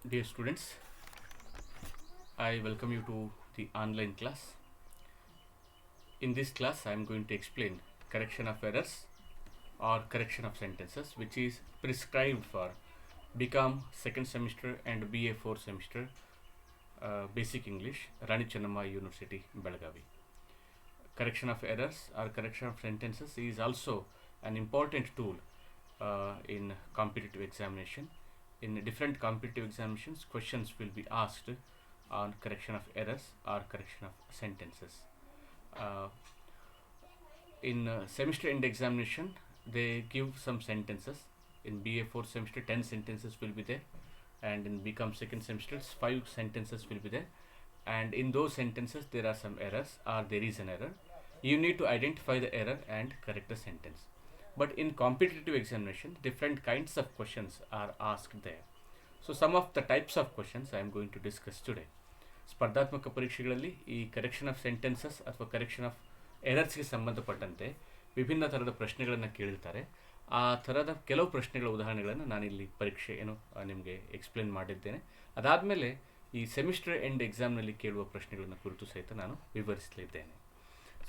Dear students, I welcome you to the online class. In this class, I am going to explain correction of errors or correction of sentences, which is prescribed for BCom second semester and BA fourth semester Basic English, Rani Chennamma University, Belagavi. Correction of errors or correction of sentences is also an important tool in competitive examination. In different competitive examinations, questions will be asked on correction of errors or correction of sentences. Uh, in semester end examination, they give some sentences. In BA fourth semester, 10 sentences will be there, and in BCom second semester, 5 sentences will be there. And in those sentences, there are some errors or there is an error. You need to identify the error and correct the sentence. But in competitive examination, different kinds of questions are asked there. So some of the types of questions I am going to discuss today. ಸ್ಪರ್ಧಾತ್ಮಕ ಪರೀಕ್ಷೆಗಳಲ್ಲಿ ಈ correction of sentences ಅಥವಾ correction of ಎರರ್ಸ್ಗೆ ಸಂಬಂಧಪಟ್ಟಂತೆ ವಿಭಿನ್ನ ಥರದ ಪ್ರಶ್ನೆಗಳನ್ನು ಕೇಳಿರ್ತಾರೆ. ಆ ಥರದ ಕೆಲವು ಪ್ರಶ್ನೆಗಳ ಉದಾಹರಣೆಗಳನ್ನು ನಾನಿಲ್ಲಿ ಪರೀಕ್ಷೆ ನಿಮಗೆ ಎಕ್ಸ್ಪ್ಲೇನ್ ಮಾಡಿದ್ದೇನೆ. ಅದಾದಮೇಲೆ ಈ ಸೆಮಿಸ್ಟರ್ ಎಂಡ್ ಎಕ್ಸಾಮ್ನಲ್ಲಿ ಕೇಳುವ ಪ್ರಶ್ನೆಗಳನ್ನು ಕುರಿತು ಸಹಿತ ನಾನು ವಿವರಿಸಲಿದ್ದೇನೆ.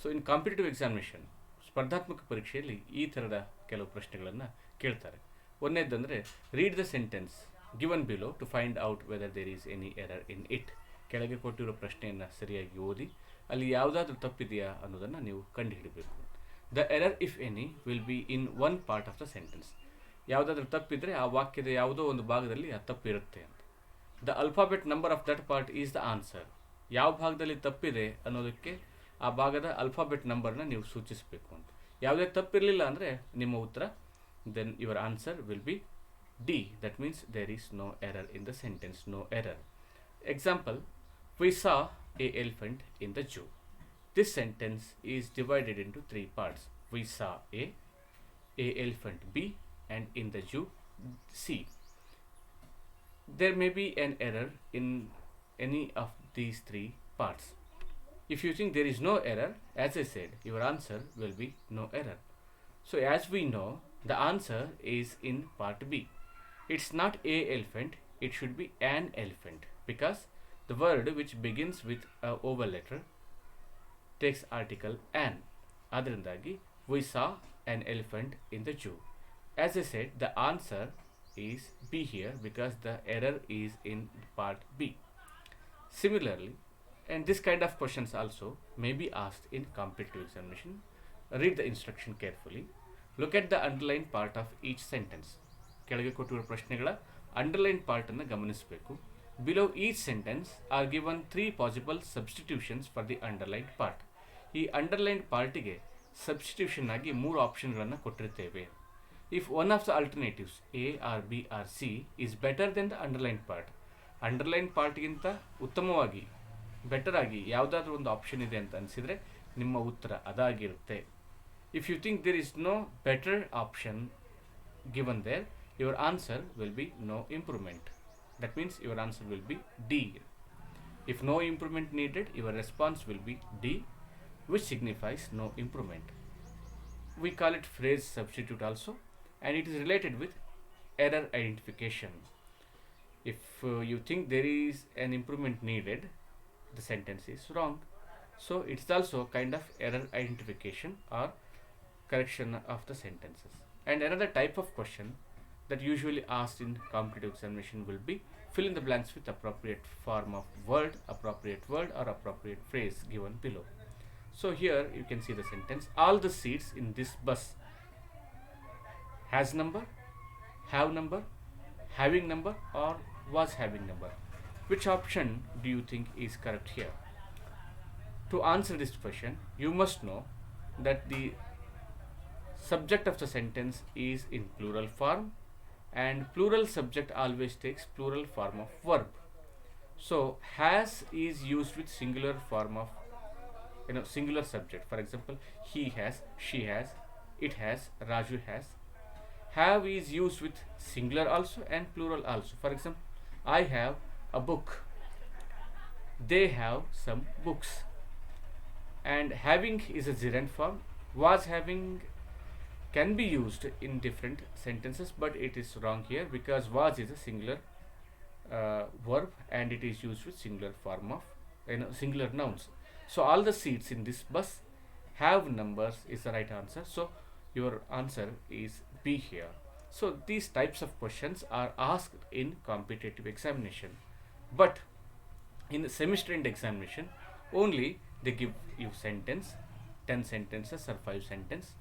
ಸೊ ಇನ್ ಕಾಂಪಿಟೇಟಿವ್ ಎಕ್ಸಾಮಿನೇಷನ್, ಸ್ಪರ್ಧಾತ್ಮಕ ಪರೀಕ್ಷೆಯಲ್ಲಿ ಈ ಥರದ ಕೆಲವು ಪ್ರಶ್ನೆಗಳನ್ನು ಕೇಳ್ತಾರೆ. ಒಂದನೇದಂದರೆ, read the sentence given below to find out whether there is any error in it. ಕೆಳಗೆ ಕೊಟ್ಟಿರೋ ಪ್ರಶ್ನೆಯನ್ನು ಸರಿಯಾಗಿ ಓದಿ ಅಲ್ಲಿ ಯಾವುದಾದ್ರೂ ತಪ್ಪಿದೆಯಾ ಅನ್ನೋದನ್ನು ನೀವು ಕಂಡುಹಿಡಬೇಕು. The error if any will be in one part of the sentence. ಯಾವುದಾದ್ರೂ ತಪ್ಪಿದರೆ ಆ ವಾಕ್ಯದ ಯಾವುದೋ ಒಂದು ಭಾಗದಲ್ಲಿ ಆ ತಪ್ಪಿರುತ್ತೆ ಅಂತ. The alphabet number of that part is the answer. ಯಾವ ಭಾಗದಲ್ಲಿ ತಪ್ಪಿದೆ ಅನ್ನೋದಕ್ಕೆ ಆ ಭಾಗದ ಅಲ್ಫಾಬೆಟ್ ನಂಬರ್ನ ನೀವು ಸೂಚಿಸಬೇಕು ಅಂತ. ಯಾವುದೇ ತಪ್ಪಿರಲಿಲ್ಲ ಅಂದರೆ ನಿಮ್ಮ ಉತ್ತರ, then your answer will be D. That means there is no error in the sentence, no error. Example, we saw a elephant in the zoo. This sentence is divided into 3 parts. We saw a elephant B, and in the zoo C. There may be an error in any of these 3 parts. If you think there is no error, as I said, your answer will be no error. So as we know, the answer is in part B. It's not a elephant, it should be an elephant, because the word which begins with a vowel letter takes article an. Adrindagi, we saw an elephant in the zoo. As I said, the answer is B here because the error is in part B. Similarly, and this kind of questions also may be asked in competitive examination. Read the instruction carefully. Look at the underlined part of each sentence. ಕೆಳಗೆ ಕೊಟ್ಟಿರುವ ಪ್ರಶ್ನೆಗಳ underline ಪಾರ್ಟನ್ನು ಗಮನಿಸಬೇಕು. Below each sentence are given 3 possible substitutions for the underlined part. ಈ underlined ಪಾರ್ಟಿಗೆ substitution ಆಗಿ 3 ಆಪ್ಷನ್ಗಳನ್ನು ಕೊಟ್ಟಿರ್ತೇವೆ. If one of the alternatives A or B or C is better then the underlined part, underlined ಪಾರ್ಟ್ಗಿಂತ ಉತ್ತಮವಾಗಿ better ಆಗಿ ಯಾವುದಾದ್ರೂ ಒಂದು ಆಪ್ಷನ್ ಇದೆ ಅಂತ ಅನಿಸಿದರೆ ನಿಮ್ಮ ಉತ್ತರ ಅದಾಗಿರುತ್ತೆ. If you think there is no better option given there, your answer will be no improvement. That means your answer will be D. If no improvement needed, your response will be D, which signifies no improvement. We call it phrase substitute also, and it is related with error identification. If you think there is an improvement needed, the sentence is wrong. So it's also kind of error identification or correction of the sentences. And another type of question that usually asked in competitive examination will be fill in the blanks with appropriate form of word, appropriate word or appropriate phrase given below. So here you can see the sentence, all the seats in this bus has number, have number, having number or was having number. Which option do you think is correct here? To answer this question, you must know that the subject of the sentence is in plural form, and plural subject always takes plural form of verb. So has is used with singular form of singular subject. For example, he has, she has, it has, Raju has. Have is used with singular also and plural also. For example, I have a book, they have some books. And having is a gerund form. Was having can be used in different sentences, but it is wrong here because was is a singular verb, and it is used with singular form of singular nouns. So all the seats in this bus have numbers is the right answer. So your answer is B here. So these types of questions are asked in competitive examination, but in the semester end examination only they give you sentence, 10 sentences or 5 sentences.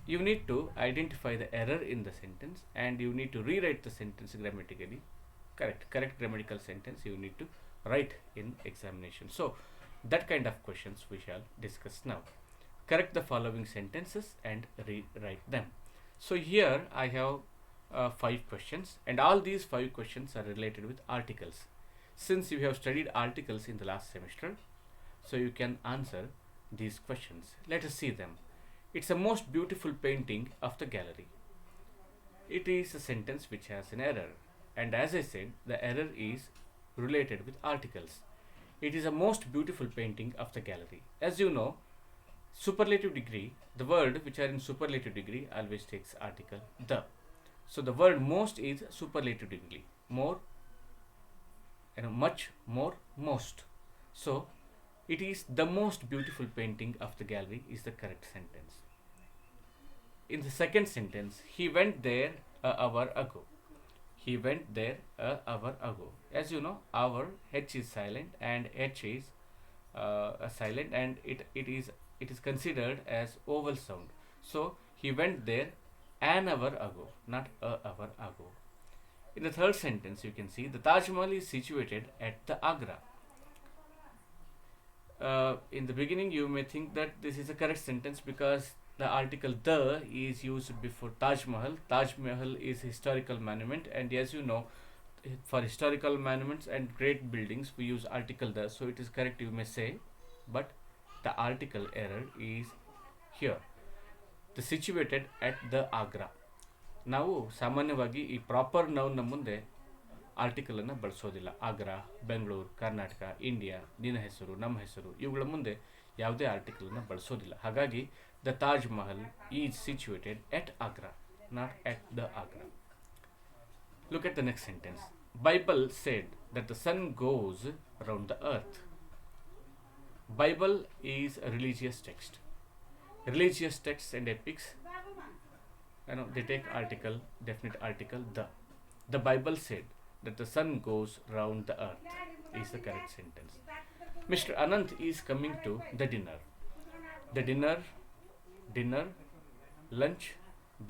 You need to identify the error in the sentence and you need to rewrite the sentence grammatically. Correct grammatical sentence you need to write in examination. So that kind of questions we shall discuss now. Correct the following sentences and rewrite them. So here I have 5 questions, and all these 5 questions are related with articles. Since you have studied articles in the last semester, so you can answer these questions. Let us see them. It's a most beautiful painting of the gallery. It is a sentence which has an error, and as I said, the error is related with articles. It is a most beautiful painting of the gallery. As you know, superlative degree, the word which are in superlative degree always takes article the. So the word most is superlative degree. More, much, more, most. So it is the most beautiful painting of the gallery is the correct sentence. In the second sentence, he went there an hour ago. He went there an hour ago. As you know, hour, H is silent and H is silent, and it is considered as vowel sound. So he went there an hour ago, not a hour ago. In the third sentence, you can see the Taj Mahal is situated at the Agra. In the beginning, you may think that this is a correct sentence because the article the is used before Taj Mahal. Taj Mahal is historical monument, and as you know, for historical monuments and great buildings we use article the, so it is correct you may say, but the article error is here. The situated at the Agra. ನಾವು ಸಾಮಾನ್ಯವಾಗಿ ಈ proper ನೌನ್ನ ಮುಂದೆ article ಅನ್ನು ಬಳಸೋದಿಲ್ಲ. Agra, Bengaluru, Karnataka, India, ನಿನ್ನ ಹೆಸರು, ನಮ್ಮ ಹೆಸರು ಇವುಗಳ ಮುಂದೆ ಯಾವುದೇ ಆರ್ಟಿಕಲ್ ಅನ್ನು ಬಳಸೋದಿಲ್ಲ. ಹಾಗಾಗಿ the Taj Mahal is situated at Agra, not at the Agra. Look at the next sentence. Bible said that the sun goes around the earth. Bible is a religious text. Religious texts and epics, they take article, definite article the. The Bible said that the sun goes round the earth is the correct sentence. Mr. Anant is coming to the dinner. The dinner, lunch,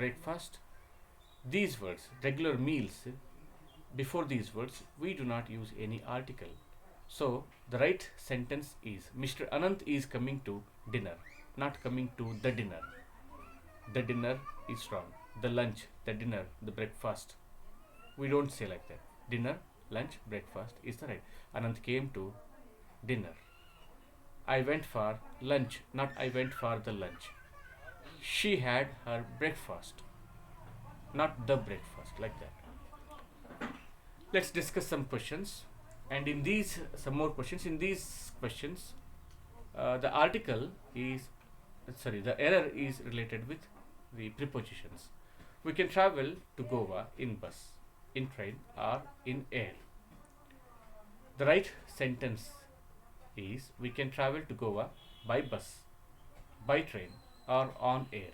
breakfast, these words, regular meals, before these words we do not use any article. So the right sentence is Mr. Anant is coming to dinner, not coming to the dinner. The dinner is wrong. The lunch, the dinner, the breakfast, we don't say like that. Dinner, lunch, breakfast is the right. Anant came to dinner. I went for lunch, not I went for the lunch. She had her breakfast, not the breakfast, like that. Let's discuss some questions, and in these some more questions. In these questions, the article is the error is related with the prepositions. We can travel to Goa in bus, in train, or in air. The right sentence is we can travel to Goa by bus, by train, or on air.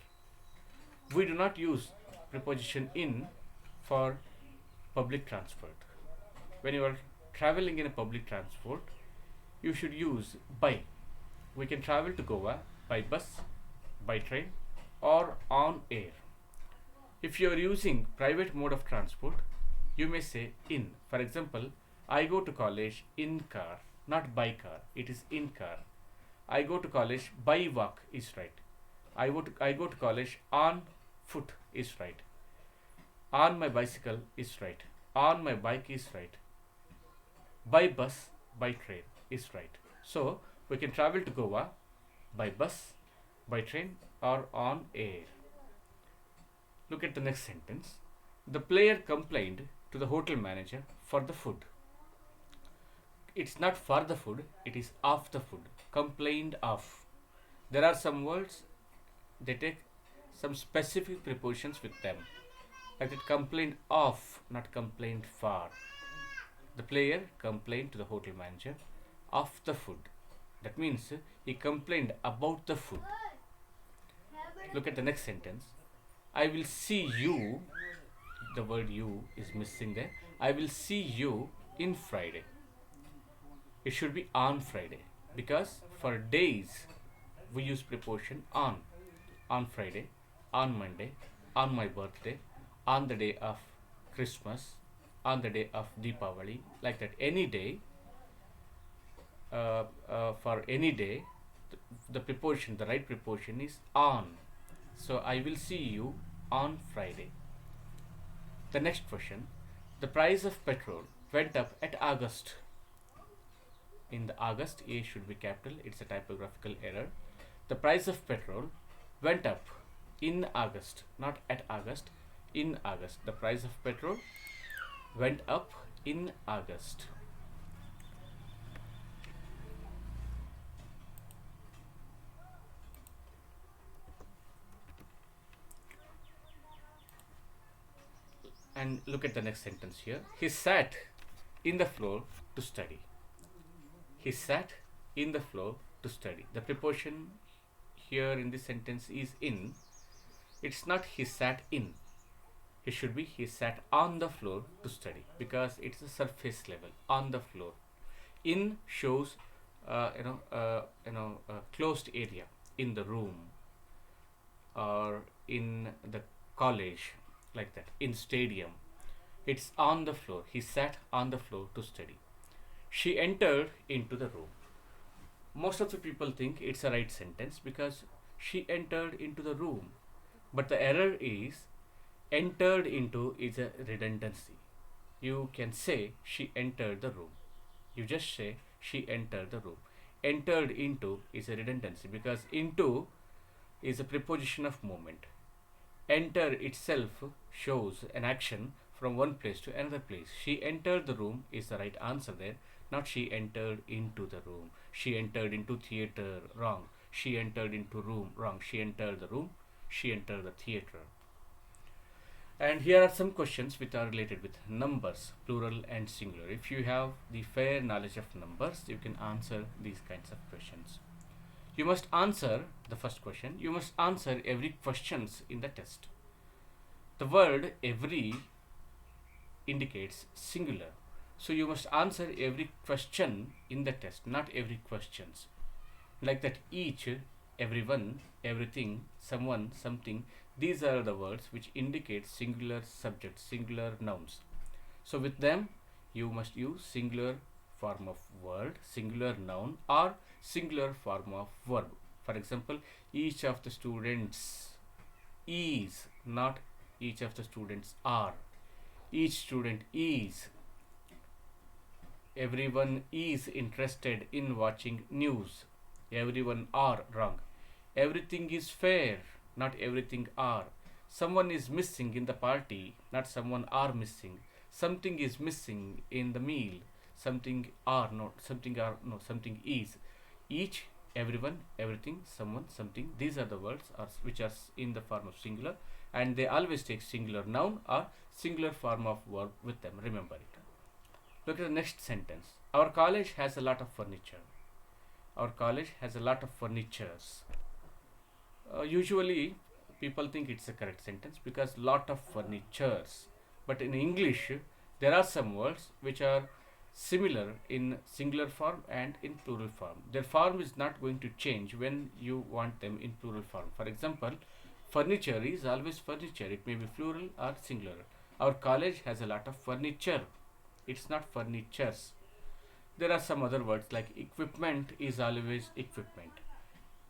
We do not use preposition in for public transport. When you are traveling in a public transport, you should use by. We can travel to Goa by bus, by train, or on air. If you are using private mode of transport, you may say in. For example, I go to college in car, not by car. It is in car. I go to college by walk is right. I go to college on foot is right. On my bicycle is right. On my bike is right. By bus, by train is right. So we can travel to Goa by bus, by train, or on air. Look at the next sentence. The player complained to the hotel manager for the food. It's not for the food, it is of the food. Complained of. There are some words, they take some specific prepositions with them. Like it complained of, not complained for. The player complained to the hotel manager of the food. That means he complained about the food. Look at the next sentence. I will see you. The word you is missing there. I will see you in Friday. It should be on Friday, because for days we use preposition on. On Friday, on Monday, on my birthday, on the day of Christmas, on the day of Deepavali, like that. Any day, for any day, the preposition, the right preposition is on. So I will see you on Friday. The next question. The price of petrol went up at August. In the August, A should be capital. It's a typographical error. The price of petrol went up in August, not at August, in August. The price of petrol went up in August. And look at the next sentence here. He sat in the floor to study. He sat in the floor to study. The preposition here in this sentence is in. It's not he sat in. It should be he sat on the floor to study, because it's a surface level, on the floor. In shows closed area, in the room or in the college, like that, in stadium. It's on the floor. He sat on the floor to study. She entered into the room. Most of the people think it's a right sentence because she entered into the room. But the error is entered into is a redundancy. You can say she entered the room. You just say she entered the room. Entered into is a redundancy because into is a preposition of movement. Enter itself shows an action from one place to another place. She entered the room is the right answer there, not she entered into the room. She entered into theater, wrong. She entered into room, wrong. She entered the room, she entered the theater. And here are some questions which are related with numbers, plural and singular. If you have the fair knowledge of numbers, you can answer these kinds of questions. You must answer the first question. You must answer every questions in the test. The word every indicates singular. So you must answer every question in the test, not every questions. Like that, each, everyone, everything, someone, something. These are the words which indicate singular subjects, singular nouns. So with them, you must use singular form of word, singular noun, or singular form of verb. For example, each of the students is, not each of the students are. Each student is. Everyone is interested in watching news. Everyone are, wrong. Everything is fair, not everything are. Someone is missing in the party, not someone are missing. Something is missing in the meal. Something are not, something are no, something is. Each, everyone, everything, someone, something. These are the words which are in the form of singular, and they always take singular noun or singular form of verb with them. Remember it. Look at the next sentence. Our college has a lot of furniture. Our college has a lot of furnitures. Usually people think it's a correct sentence because lot of furnitures. But in English, there are some words which are similar in singular form and in plural form. Their form is not going to change when you want them in plural form. For example, furniture is always furniture. It may be plural or singular. Our college has a lot of furniture. It's not furnitures. There are some other words like equipment is always equipment.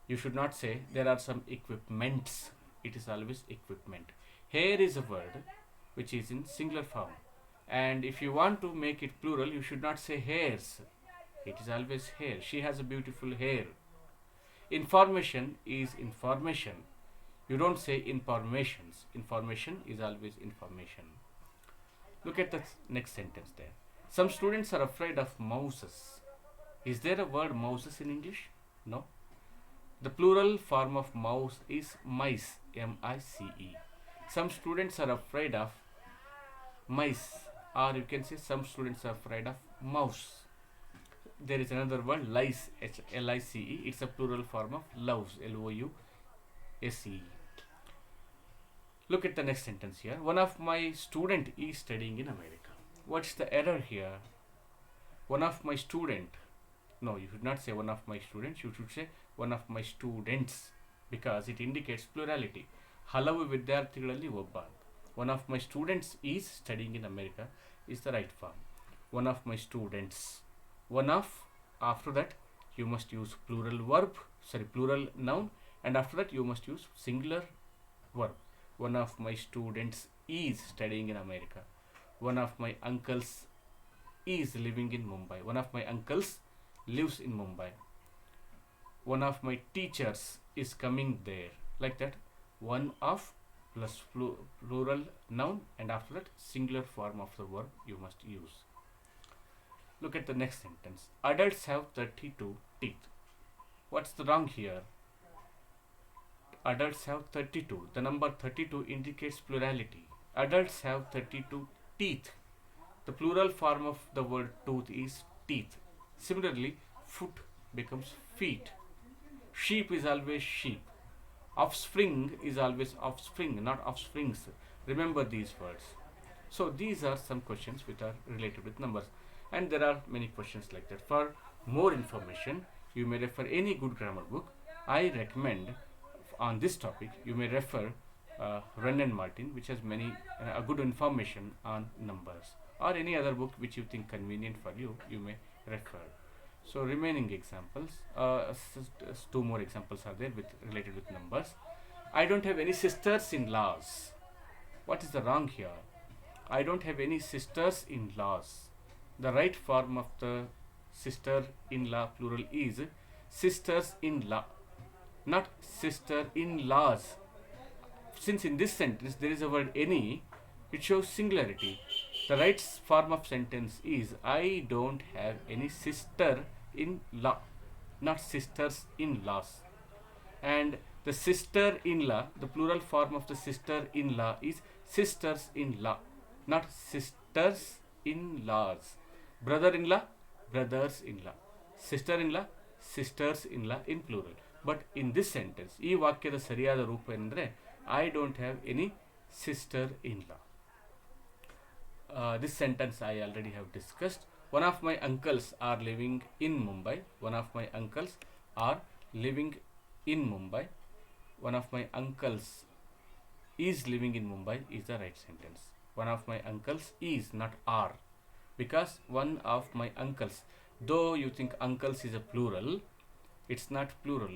You should not say there are some equipments. It is always equipment. Hair is a word which is in singular form. And if you want to make it plural, you should not say hairs. It is always hair. She has a beautiful hair. Information is information. You don't say informations. Information is always information. Look at the next sentence there. Some students are afraid of mouses. Is there a word mouses in English? No. The plural form of mouse is mice, M-I-C-E. Some students are afraid of mice. or you can say some students are afraid of mouse. There is another word, lice, Lice. It's a plural form of loves, Louse. Look at the next sentence here. One of my student is studying in America. What's the error here? One of my student. No, you should not say one of my students. You should say one of my students, because it indicates plurality. ಹಲವು ವಿದ್ಯಾರ್ಥಿಗಳಲ್ಲಿ ಒಬ್ಬ. One of my students is studying in America is the right form. One of my students. One of, after that you must use plural noun, and after that you must use singular verb. One of my students is studying in America. One of my uncles is living in Mumbai. One of my uncles lives in Mumbai. One of my teachers is coming there. Like that, one of plus plural noun, and after that singular form of the verb you must use. Look at the next sentence. Adults have 32 teeth. What's the wrong here? Adults have 32. The number 32 indicates plurality. Adults have 32 teeth. The plural form of the word tooth is teeth. Similarly, foot becomes feet. Sheep is always sheep. Offspring is always offspring, not offsprings. Remember these words. So these are some questions which are related with numbers, and there are many questions like that. For more information, you may refer any good grammar book. I recommend on this topic you may refer Wren and Martin, which has many good information on numbers, or any other book which you think convenient for you, you may refer. So remaining examples, two more examples are there related with numbers. I don't have any sisters-in-laws. What is the wrong here? I don't have any sisters-in-laws. The right form of the sister-in-law plural is sisters-in-law, not sister-in-laws. Since in this sentence there is a word any, it shows singularity. The right form of sentence is I don't have any sister-in-law, not sisters-in-laws. And the sister-in-law, the plural form of the sister-in-law is sisters-in-law, not sisters-in-laws. Brother-in-law, brothers-in-law. Sister-in-law, sisters-in-law in plural. But in this sentence, ಈ ವಾಕ್ಯದ ಸರಿಯಾದ ರೂಪ ಏನಂದರೆ I don't have any sister-in-law. This sentence I already have discussed. One of my uncles are living in Mumbai. One of my uncles are living in Mumbai. One of my uncles is living in Mumbai is the right sentence. One of my uncles is, not are, because one of my uncles, though you think uncles is a plural, it's not plural.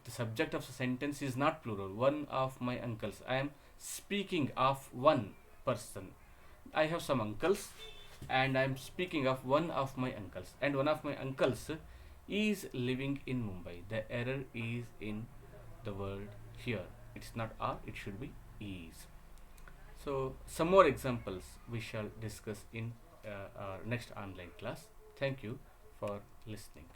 The subject of the sentence is not plural. One of my uncles. I am speaking of one person. I have some uncles and I am speaking of one of my uncles, and one of my uncles is living in Mumbai. The error is in the word here. It's not are, it should be is. So some more examples we shall discuss in our next online class. Thank you for listening.